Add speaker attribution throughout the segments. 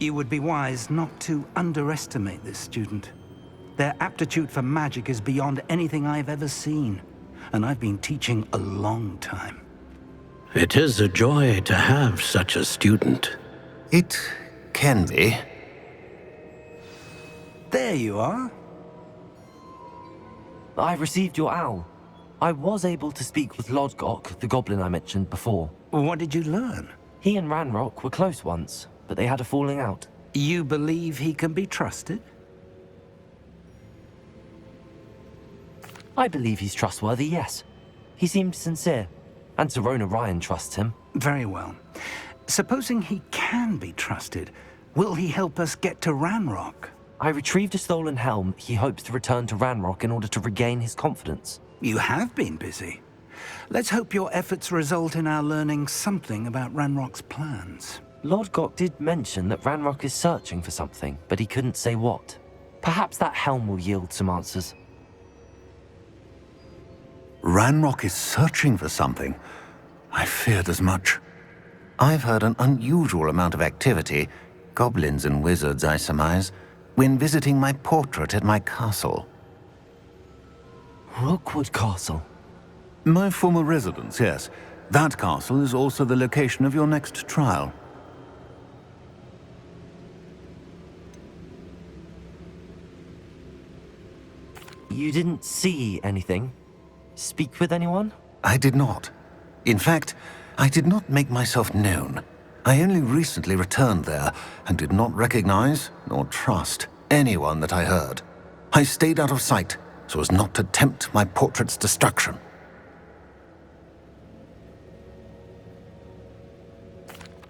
Speaker 1: You would be wise not to underestimate this student. Their aptitude for magic is beyond anything I've ever seen, and I've been teaching a long time.
Speaker 2: It is a joy to have such a student.
Speaker 3: It can be.
Speaker 1: There you are.
Speaker 4: I received your owl. I was able to speak with Lodgok, the goblin I mentioned before.
Speaker 1: What did you learn?
Speaker 4: He and Ranrock were close once, but they had a falling out.
Speaker 1: You believe he can be trusted?
Speaker 4: I believe he's trustworthy, yes. He seemed sincere, and Serona Ryan trusts him.
Speaker 1: Very well. Supposing he can be trusted, will he help us get to Ranrock?
Speaker 4: I retrieved a stolen helm he hopes to return to Ranrock in order to regain his confidence.
Speaker 1: You have been busy. Let's hope your efforts result in our learning something about Ranrock's plans.
Speaker 4: Lodgok did mention that Ranrock is searching for something, but he couldn't say what. Perhaps that helm will yield some answers.
Speaker 3: Ranrock is searching for something. I feared as much. I've heard an unusual amount of activity, goblins and wizards, I surmise, when visiting my portrait at my castle.
Speaker 4: Rookwood Castle?
Speaker 3: My former residence, yes. That castle is also the location of your next trial.
Speaker 4: You didn't see anything? Speak with anyone?
Speaker 3: I did not. In fact, I did not make myself known. I only recently returned there and did not recognize nor trust anyone that I heard. I stayed out of sight so as not to tempt my portrait's destruction.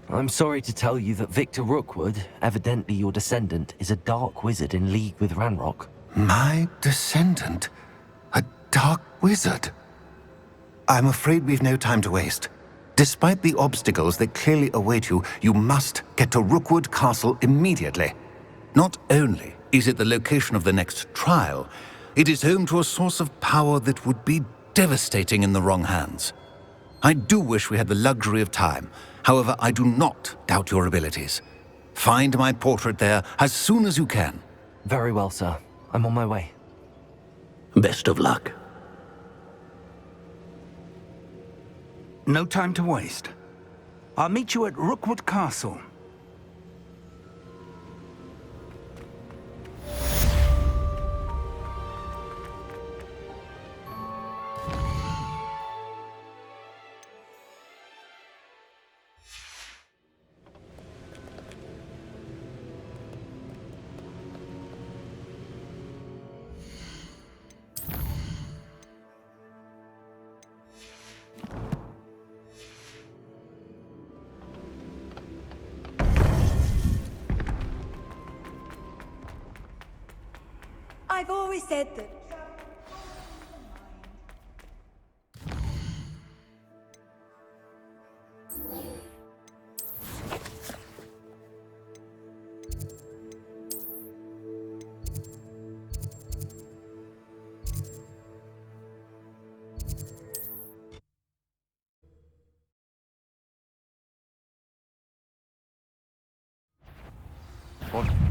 Speaker 4: I'm sorry to tell you that Victor Rookwood, evidently your descendant, is a dark wizard in league with Ranrock.
Speaker 3: My descendant? A dark wizard? I'm afraid we've no time to waste. Despite the obstacles that clearly await you, you must get to Rookwood Castle immediately. Not only is it the location of the next trial, it is home to a source of power that would be devastating in the wrong hands. I do wish we had the luxury of time. However, I do not doubt your abilities. Find my portrait there as soon as you can.
Speaker 4: Very well, sir. I'm on my way.
Speaker 2: Best of luck.
Speaker 1: No time to waste. I'll meet you at Rookwood Castle.
Speaker 5: I've always said that.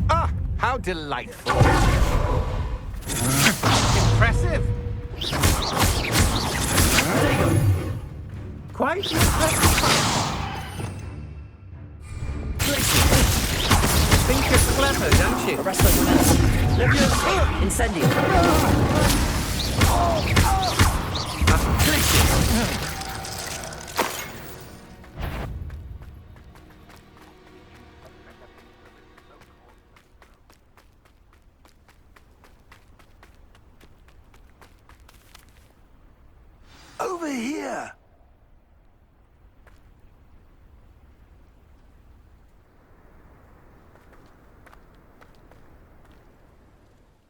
Speaker 6: Ah, how delightful. Impressive. Quite impressive. Think you're clever, don't you?
Speaker 7: Arrest those men. Incendio.
Speaker 1: Over here!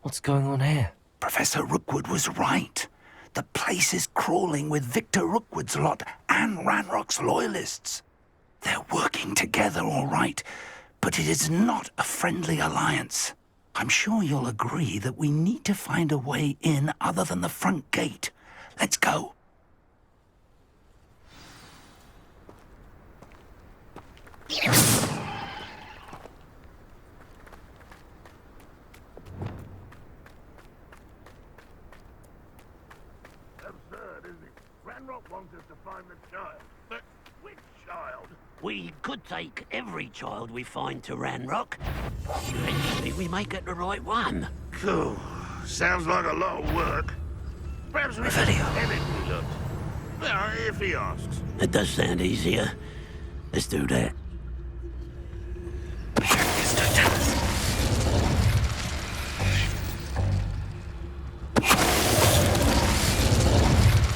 Speaker 4: What's going on here?
Speaker 1: Professor Rookwood was right. The place is crawling with Victor Rookwood's lot and Ranrock's loyalists. They're working together, all right, but it is not a friendly alliance. I'm sure you'll agree that we need to find a way in other than the front gate. Let's go.
Speaker 2: We could take every child we find to Ranrock. Eventually, we may get the right one.
Speaker 8: Phew. Sounds like a lot of work. Perhaps we should
Speaker 2: Revelio.
Speaker 8: have him look. Well, if he asks.
Speaker 2: It does sound easier. Let's do that.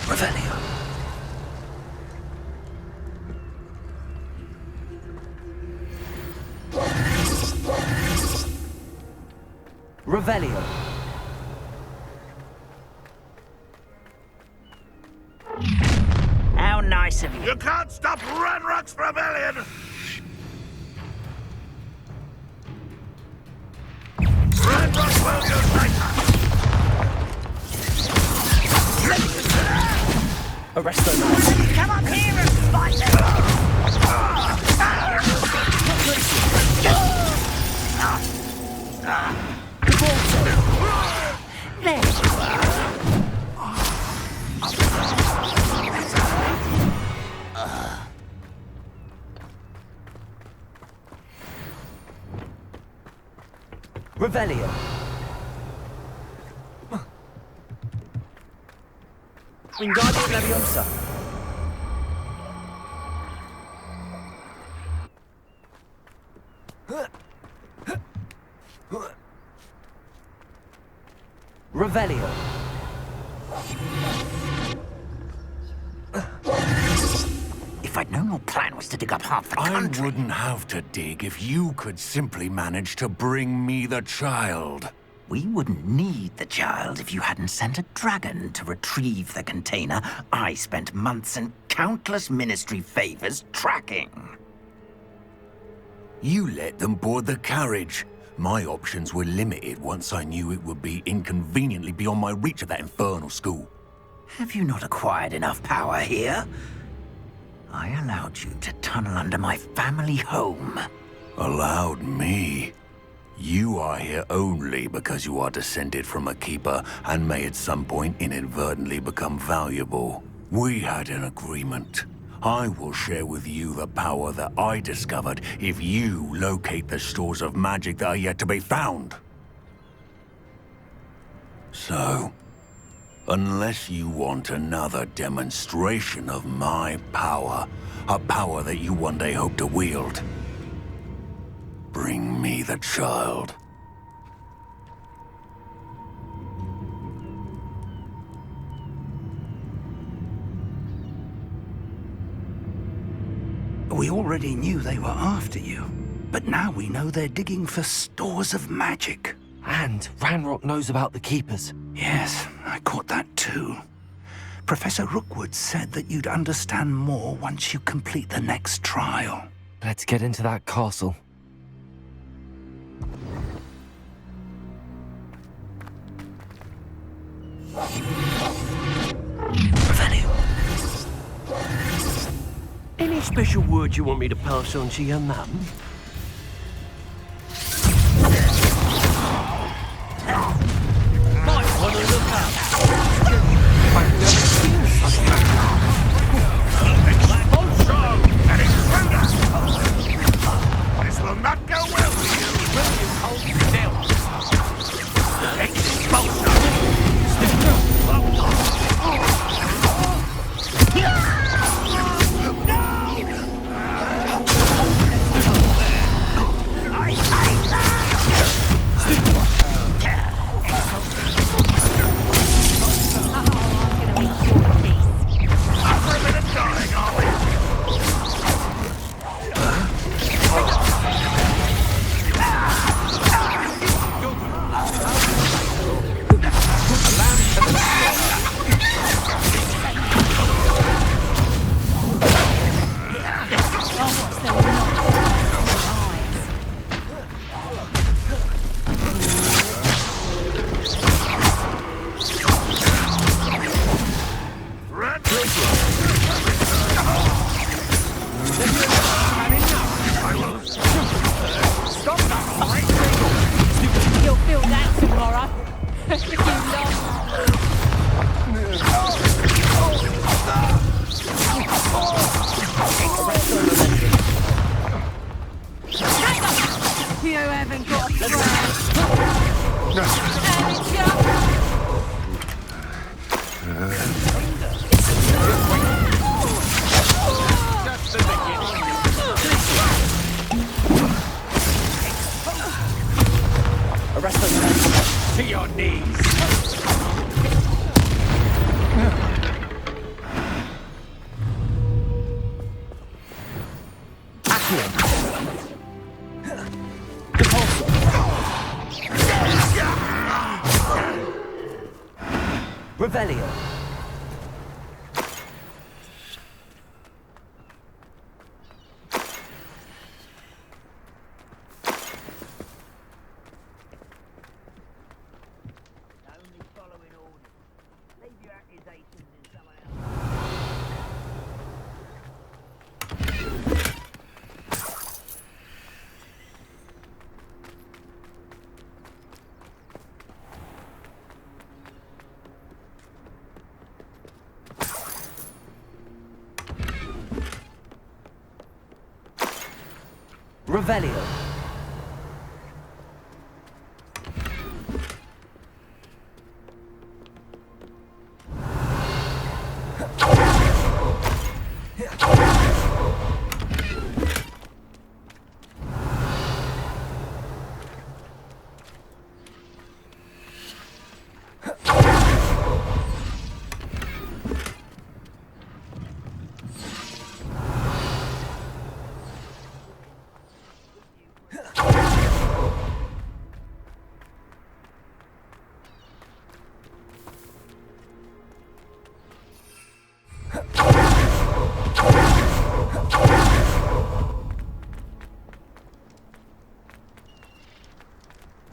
Speaker 2: Revelio.
Speaker 4: Revelio.
Speaker 7: How nice of you.
Speaker 8: You can't stop Ranrock's rebellion! Ranrock will unite us!
Speaker 4: Arrest them.
Speaker 7: Come up here and fight them.
Speaker 4: Revelio. Wingardium Leviosa. Revelio.
Speaker 1: If I'd known your plan was to dig up half the
Speaker 3: I
Speaker 1: country...
Speaker 3: wouldn't have to dig if you could simply manage to bring me the child.
Speaker 1: We wouldn't need the child if you hadn't sent a dragon to retrieve the container I spent months and countless ministry favors tracking.
Speaker 3: You let them board the carriage. My options were limited once I knew it would be inconveniently beyond my reach of that infernal school.
Speaker 1: Have you not acquired enough power here? I allowed you to tunnel under my family home.
Speaker 3: Allowed me? You are here only because you are descended from a keeper and may at some point inadvertently become valuable. We had an agreement. I will share with you the power that I discovered if you locate the stores of magic that are yet to be found. So, unless you want another demonstration of my power, a power that you one day hope to wield, bring me the child.
Speaker 1: We already knew they were after you, but now we know they're digging for stores of magic.
Speaker 4: And Ranrock knows about the Keepers.
Speaker 1: Yes, I caught that too. Professor Rookwood said that you'd understand more once you complete the next trial.
Speaker 4: Let's get into that castle.
Speaker 1: Revelio.
Speaker 2: Any special word you want me to pass on to your mum? Might want to look up.
Speaker 6: I've never seen such magic.
Speaker 8: Expulsion! An intruder! This will not go well for you!
Speaker 6: Will you hold still?
Speaker 8: Expulsion!
Speaker 4: Revelio.
Speaker 2: Only following orders. Leave your accusations in someone else.
Speaker 4: Revelio.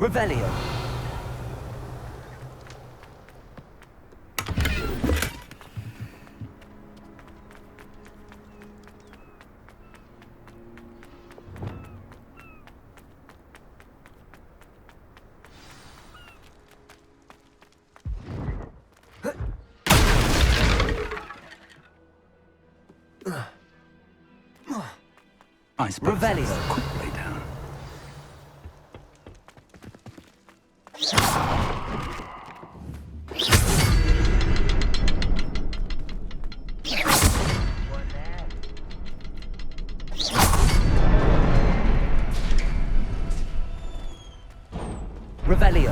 Speaker 4: Revelio.
Speaker 1: I suppose
Speaker 4: Revelio.
Speaker 1: that's a quick way down.
Speaker 4: Revelio.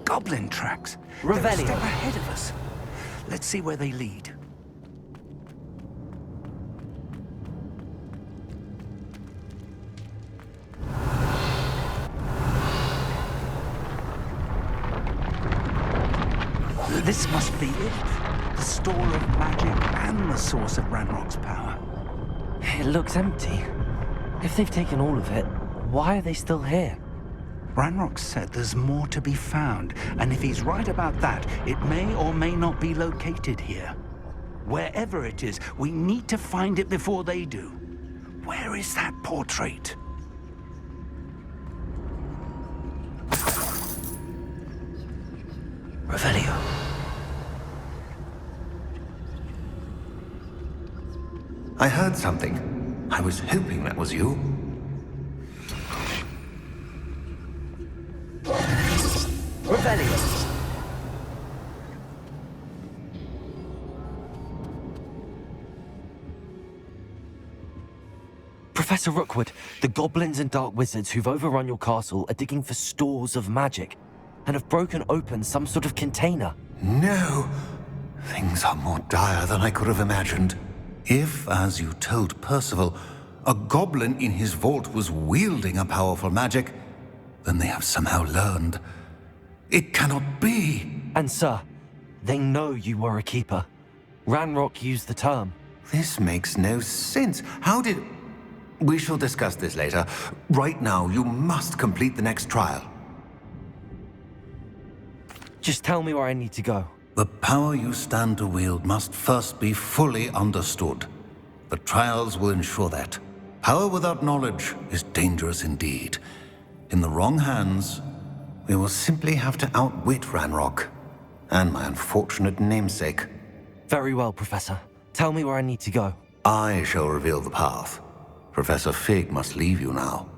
Speaker 1: Goblin tracks. They're a
Speaker 4: Revelio.
Speaker 1: step ahead of us. Let's see where they lead. This must be it. The store of magic and the source of Ranrock's power.
Speaker 4: It looks empty. If they've taken all of it, why are they still here?
Speaker 1: Ranrock said there's more to be found, and if he's right about that, it may or may not be located here. Wherever it is, we need to find it before they do. Where is that portrait?
Speaker 4: Revelio.
Speaker 3: I heard something. I was hoping that was you.
Speaker 4: Revelio. Professor Rookwood, the goblins and dark wizards who've overrun your castle are digging for stores of magic and have broken open some sort of container.
Speaker 3: No. Things are more dire than I could have imagined. If, as you told Percival, a goblin in his vault was wielding a powerful magic, then they have somehow learned. It cannot be.
Speaker 4: And sir, they know you were a keeper. Ranrock used the term.
Speaker 3: This makes no sense. How did... We shall discuss this later. Right now, you must complete the next trial.
Speaker 4: Just tell me where I need to go.
Speaker 3: The power you stand to wield must first be fully understood. The trials will ensure that. Power without knowledge is dangerous indeed. In the wrong hands, we will simply have to outwit Ranrock and my unfortunate namesake.
Speaker 4: Very well, Professor. Tell me where I need to go.
Speaker 3: I shall reveal the path. Professor Fig must leave you now.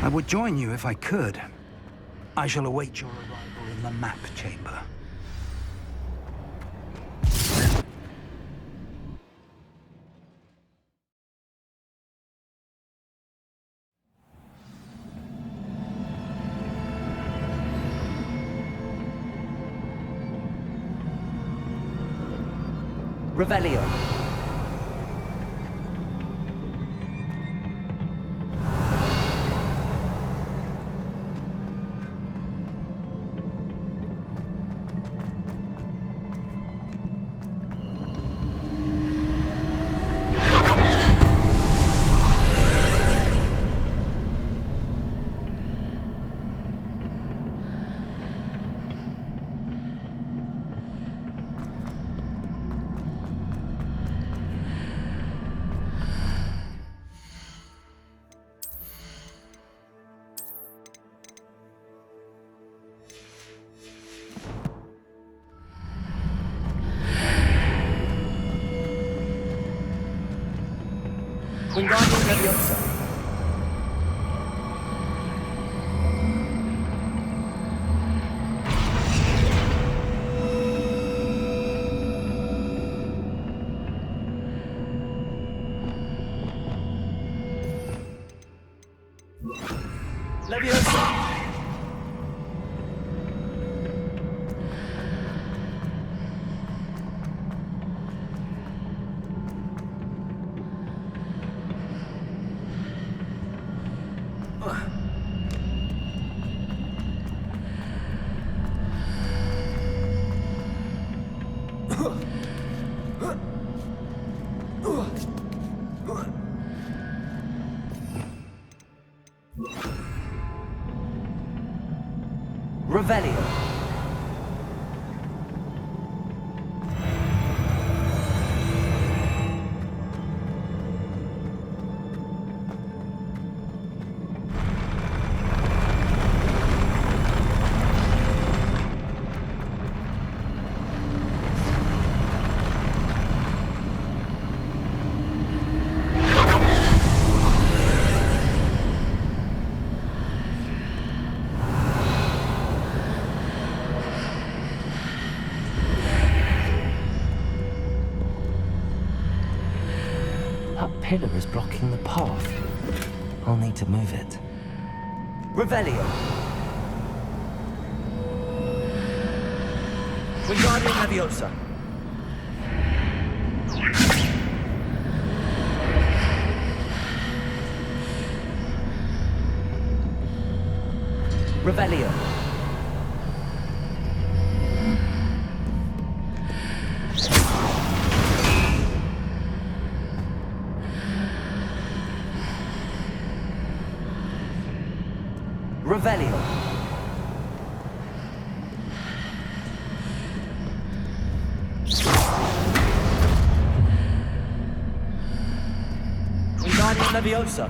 Speaker 1: I would join you if I could. I shall await your arrival in the map chamber.
Speaker 4: Revelio. Wingardium Leviosa. Leviosa. Revelio. That pillar is blocking the path. I'll need to move it. Revelio. Wingardium Leviosa. Revelio. Revelio. Wingardium Leviosa.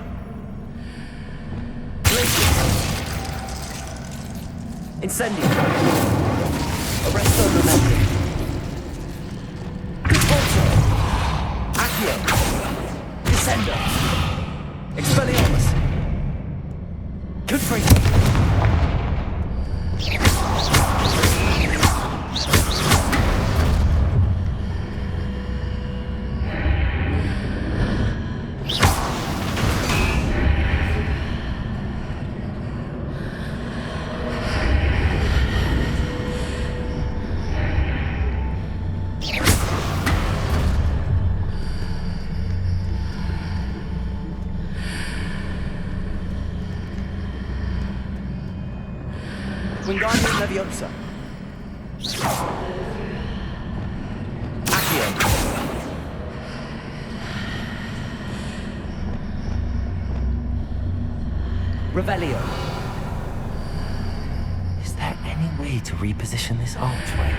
Speaker 4: Glacius. Incendio. Arresto Momentum. Expulso. Accio. Descendo. Expelliarmus. Confringo. Wingardium Leviosa. Accio. Revelio. Is there any way to reposition this archway?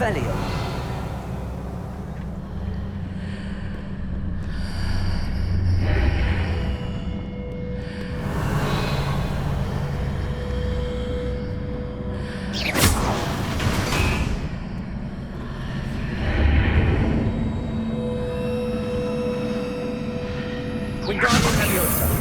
Speaker 4: Revelio. Wingardium Leviosa.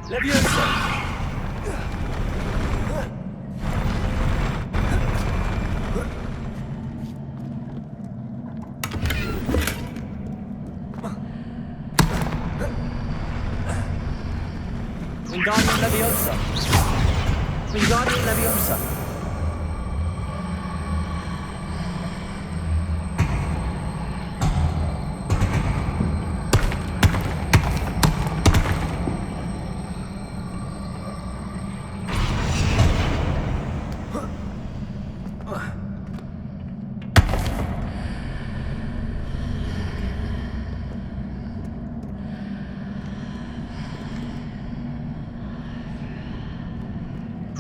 Speaker 4: Leviosa. Wingardium Leviosa. Wingardium Leviosa.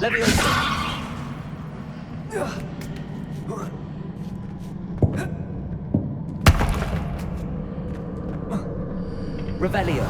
Speaker 4: Leviosa. Revelio.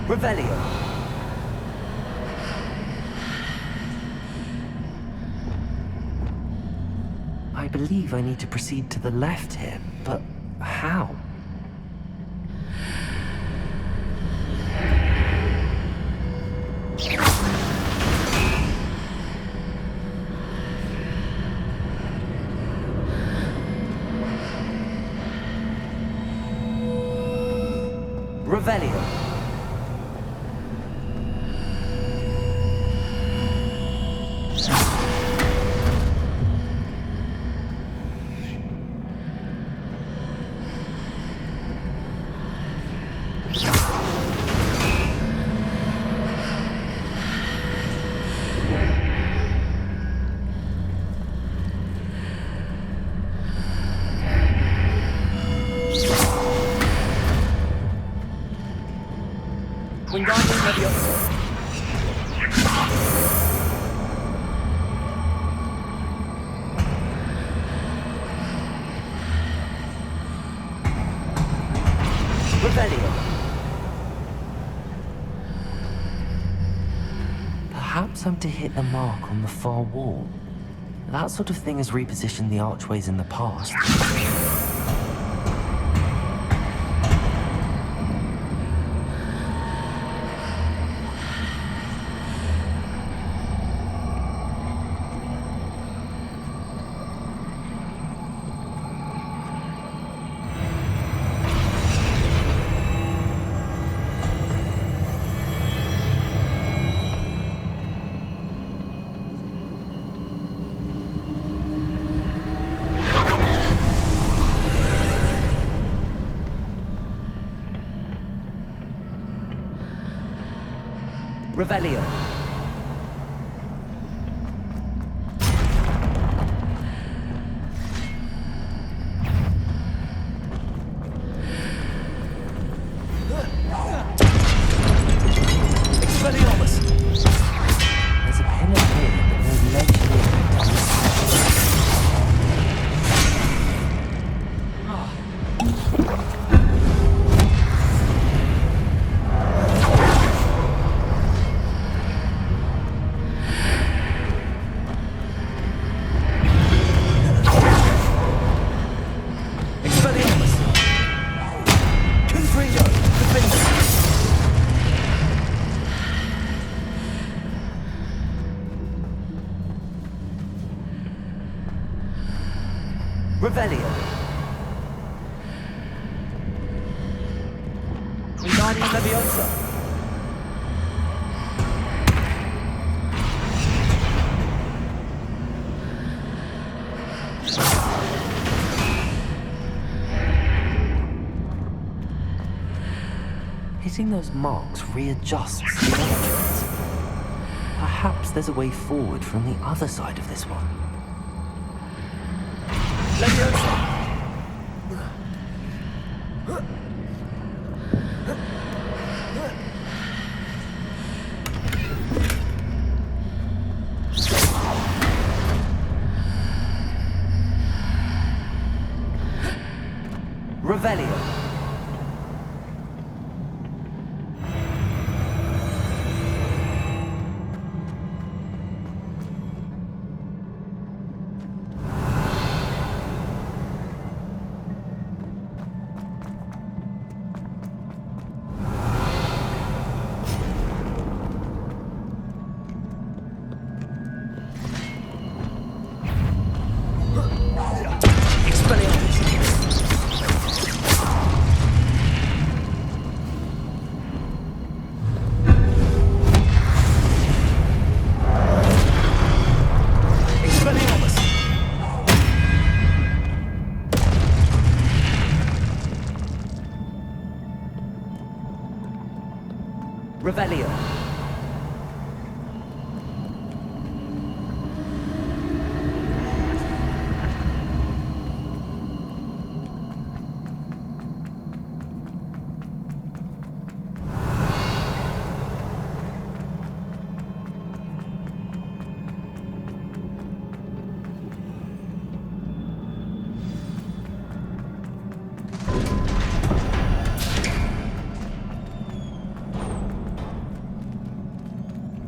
Speaker 4: Revelio. I believe I need to proceed to the left here, but how? Revelio. Perhaps I'm to hit the mark on the far wall. That sort of thing has repositioned the archways in the past. Revelio. Expelliarmus. There's a pillar here, but no ledge here. Revelio. Wingardium Leviosa. Hitting those marks readjusts the archways. Perhaps there's a way forward from the other side of this one. Leviosa! Revelio. Revelio.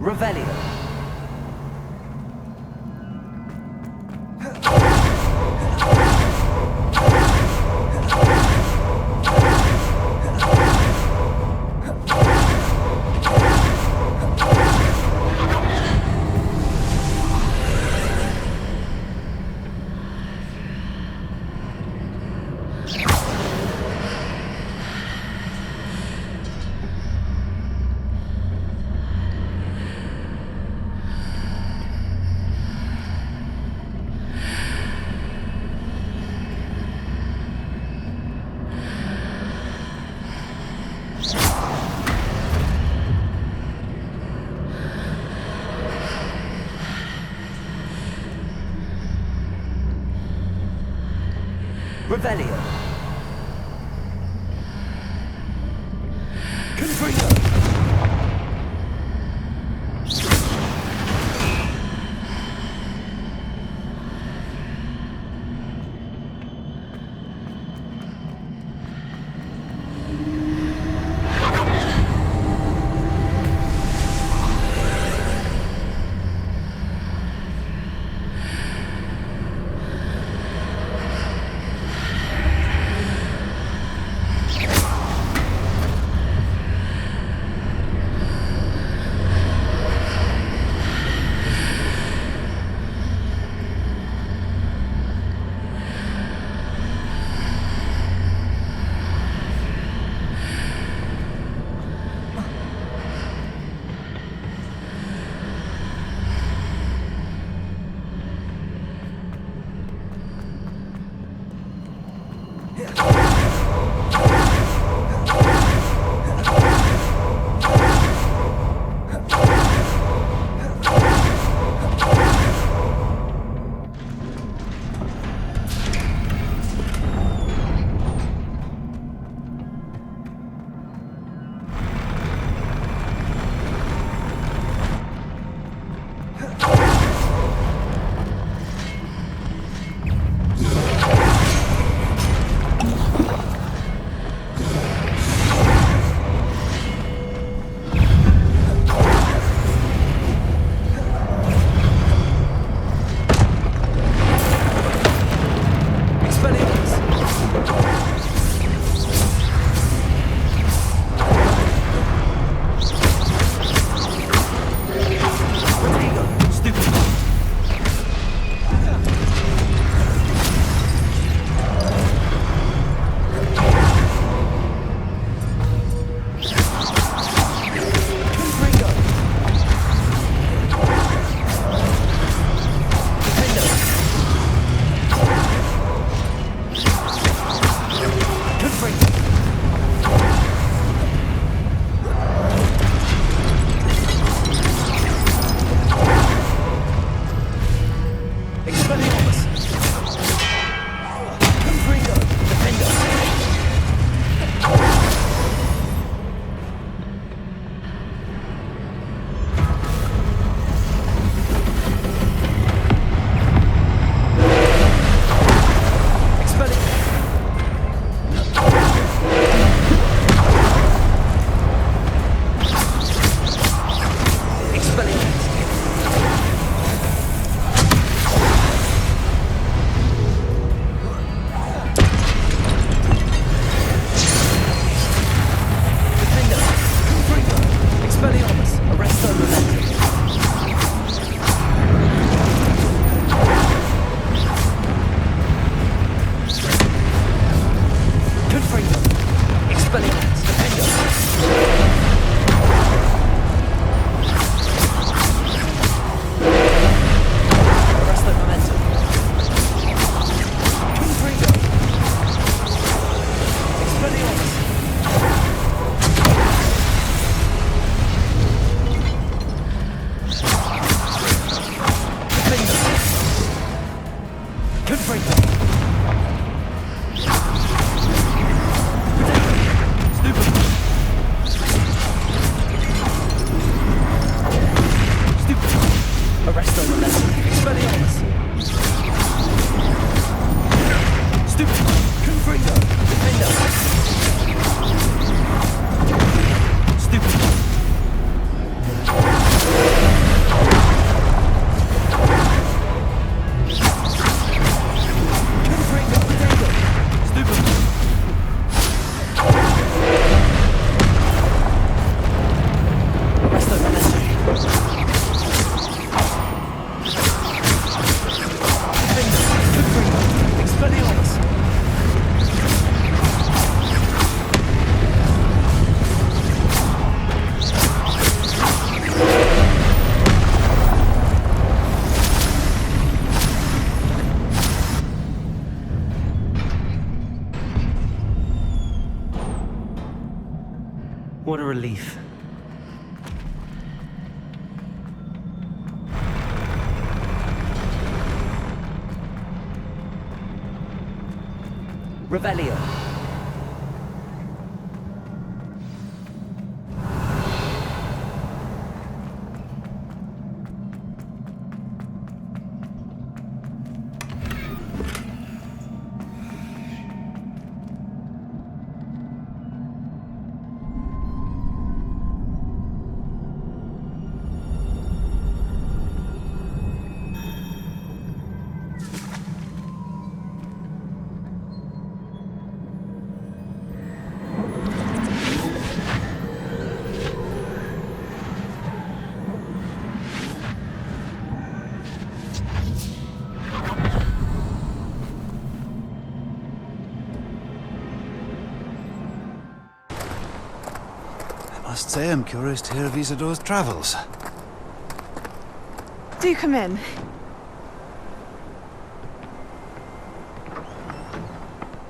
Speaker 4: Revelio. Revelio. Confringo. Expelliarmus! Confringo! Defender! What a relief. Revelio.
Speaker 9: Must say I'm curious to hear of Isadore's travels.
Speaker 5: Do come in.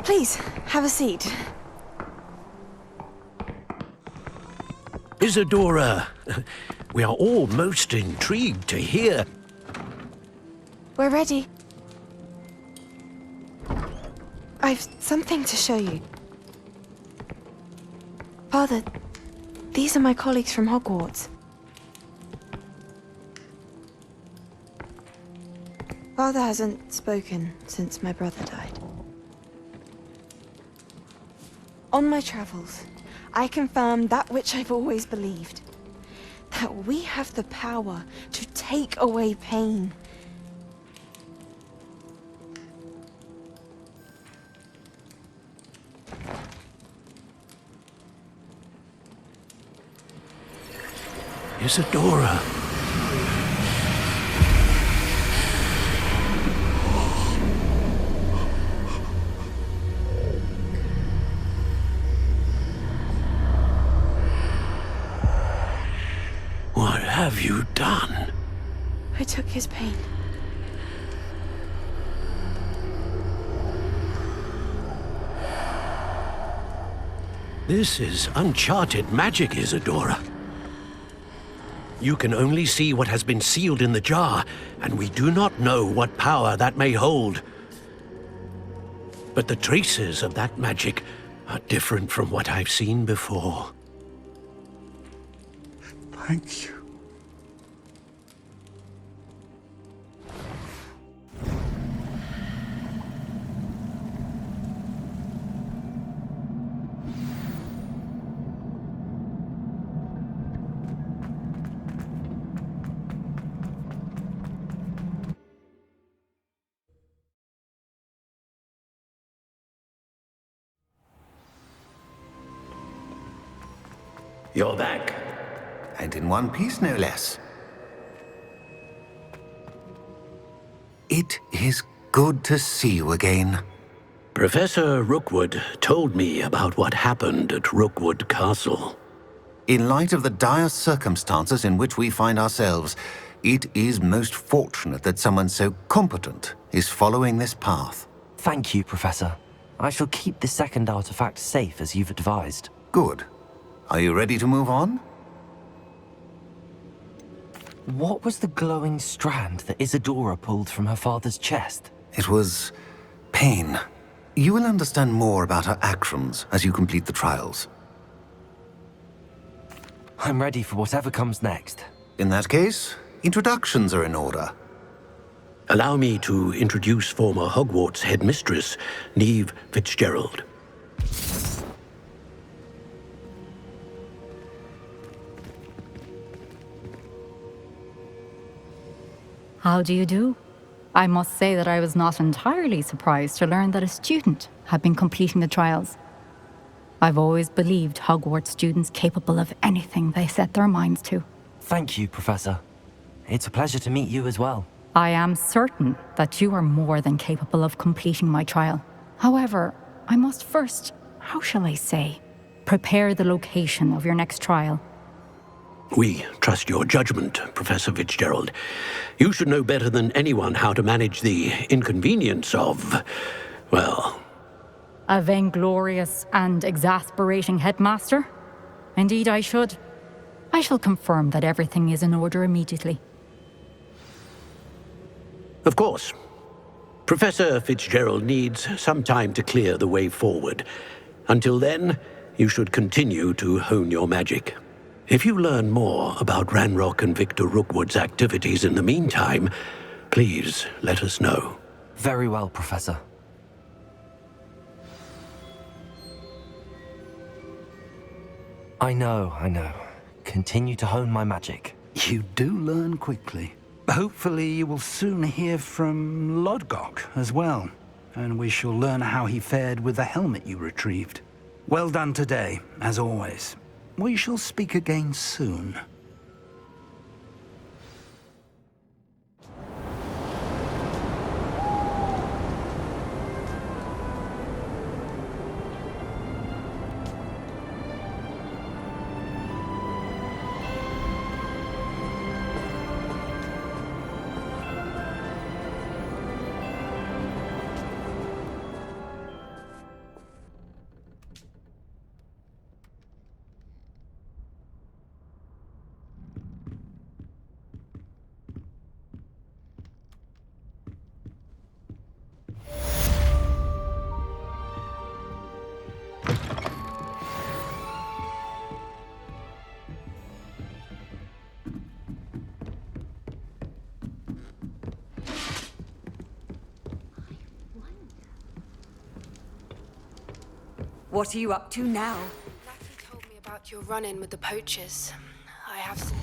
Speaker 5: Please, have a seat.
Speaker 2: Isadora, we are all most intrigued to hear.
Speaker 5: We're ready. I've something to show you. Father, these are my colleagues from Hogwarts. Father hasn't spoken since my brother died. On my travels, I confirmed that which I've always believed. That we have the power to take away pain.
Speaker 2: Isadora. What have you done?
Speaker 5: I took his pain.
Speaker 2: This is uncharted magic, Isadora. You can only see what has been sealed in the jar, and we do not know what power that may hold. But the traces of that magic are different from what I've seen before.
Speaker 1: Thank you.
Speaker 2: You're back.
Speaker 3: And in one piece, no less. It is good to see you again.
Speaker 2: Professor Rookwood told me about what happened at Rookwood Castle.
Speaker 3: In light of the dire circumstances in which we find ourselves, it is most fortunate that someone so competent is following this path.
Speaker 4: Thank you, Professor. I shall keep the second artifact safe as you've advised.
Speaker 3: Good. Are you ready to move on?
Speaker 4: What was the glowing strand that Isadora pulled from her father's chest?
Speaker 3: It was pain. You will understand more about her actions as you complete the trials.
Speaker 4: I'm ready for whatever comes next.
Speaker 3: In that case, introductions are in order.
Speaker 2: Allow me to introduce former Hogwarts headmistress, Neve Fitzgerald.
Speaker 10: How do you do? I must say that I was not entirely surprised to learn that a student had been completing the trials. I've always believed Hogwarts students capable of anything they set their minds to.
Speaker 4: Thank you, Professor. It's a pleasure to meet you as well.
Speaker 10: I am certain that you are more than capable of completing my trial. However, I must first, how shall I say, prepare the location of your next trial.
Speaker 2: We trust your judgment, Professor Fitzgerald. You should know better than anyone how to manage the inconvenience of, well...
Speaker 10: A vainglorious and exasperating headmaster? Indeed I should. I shall confirm that everything is in order immediately.
Speaker 2: Of course. Professor Fitzgerald needs some time to clear the way forward. Until then, you should continue to hone your magic. If you learn more about Ranrock and Victor Rookwood's activities in the meantime, please let us know.
Speaker 4: Very well, Professor. I know. Continue to hone my magic.
Speaker 9: You do learn quickly. Hopefully you will soon hear from Lodgok as well, and we shall learn how he fared with the helmet you retrieved. Well done today, as always. We shall speak again soon.
Speaker 11: What are you up to now?
Speaker 12: Blackie told me about your run-in with the poachers. I have some...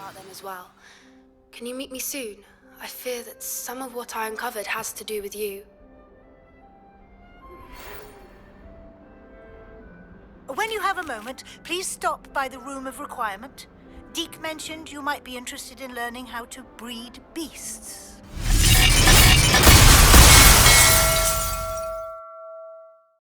Speaker 12: about them as well. Can you meet me soon? I fear that some of what I uncovered has to do with you.
Speaker 13: When you have a moment, please stop by the Room of Requirement. Deke mentioned you might be interested in learning how to breed beasts.